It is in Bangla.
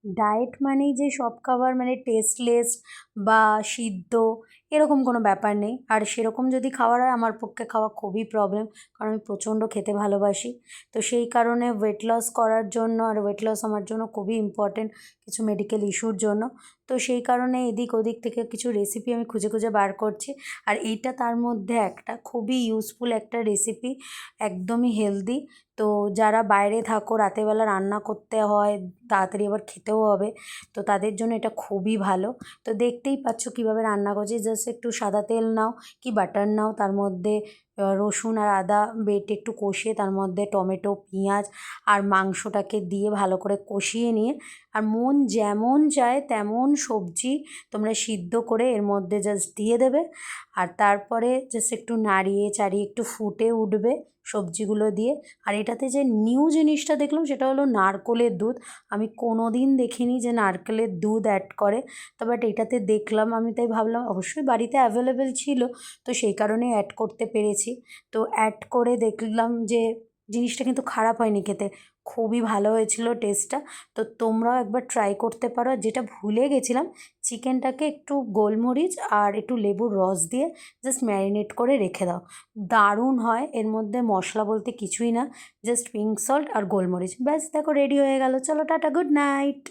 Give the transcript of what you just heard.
ডায়েট মানেই যে সব খাবার মানে টেস্টলেস বা সিদ্ধ এরকম কোনো ব্যাপার নেই। আর সেরকম যদি খাবার হয় আমার পক্ষে খাওয়া খুবই প্রবলেম, কারণ আমি প্রচণ্ড খেতে ভালোবাসি। তো সেই কারণে ওয়েট লস করার জন্য, আর ওয়েট লস আমার জন্য খুবই ইম্পর্টেন্ট কিছু মেডিকেল ইস্যুর জন্য। তো সেই কারণে এদিক ওদিক থেকে কিছু রেসিপি আমি খুঁজে খুঁজে বার করছি। আর এইটা তার মধ্যে একটা খুবই ইউজফুল একটা রেসিপি, একদমই হেলদি। তো যারা বাইরে থাকো, রাতেরবেলা রান্না করতে হয়, তাড়াতাড়ি আবার খেতেও হবে, তো তাদের জন্য এটা খুবই ভালো। তো দেখতেই পাচ্ছ কীভাবে রান্না করছি। জাস্ট একটু সাদা তেল নাও কি বাটার নাও, তার মধ্যে রসুন আর আদা বেটে একটু কষিয়ে তার মধ্যে টমেটো, পেঁয়াজ আর মাংসটাকে দিয়ে ভালো করে কষিয়ে নিয়ে, আর মন যেমন চায় তেমন সবজি তোমরা সিদ্ধ করে এর মধ্যে জাস্ট দিয়ে দেবে। আর তারপরে জাস্ট একটু নাড়িয়ে চাড়িয়ে একটু ফুটে উঠবে সবজিগুলো দিয়ে। আর এটাতে যে নিউ জিনিসটা দেখলাম সেটা হলো নারকেলের দুধ। আমি কোনো দিন দেখিনি যে নারকেলের দুধ অ্যাড করে, তো বাট এটাতে দেখলাম, আমি তাই ভাবলাম অবশ্যই বাড়িতে অ্যাভেলেবেল ছিল, তো সেই কারণেই অ্যাড করতে পেরেছি। তো অ্যাড করে দেখলাম যে জিনিসটা কিন্তু খারাপ হয়নি খেতে, খুবই ভালো হয়েছিল টেস্টটা। তো তোমরাও একবার ট্রাই করতে পারো। যেটা ভুলে গেছিলাম, চিকেনটাকে একটু গোলমরিচ আর একটু লেবুর রস দিয়ে জাস্ট ম্যারিনেট করে রেখে দাও, দারুণ হয়। এর মধ্যে মশলা বলতে কিছুই না, জাস্ট পিঙ্ক সল্ট আর গোলমরিচ, ব্যাস দেখো রেডি হয়ে গেল। চলো টাটা, গুড নাইট।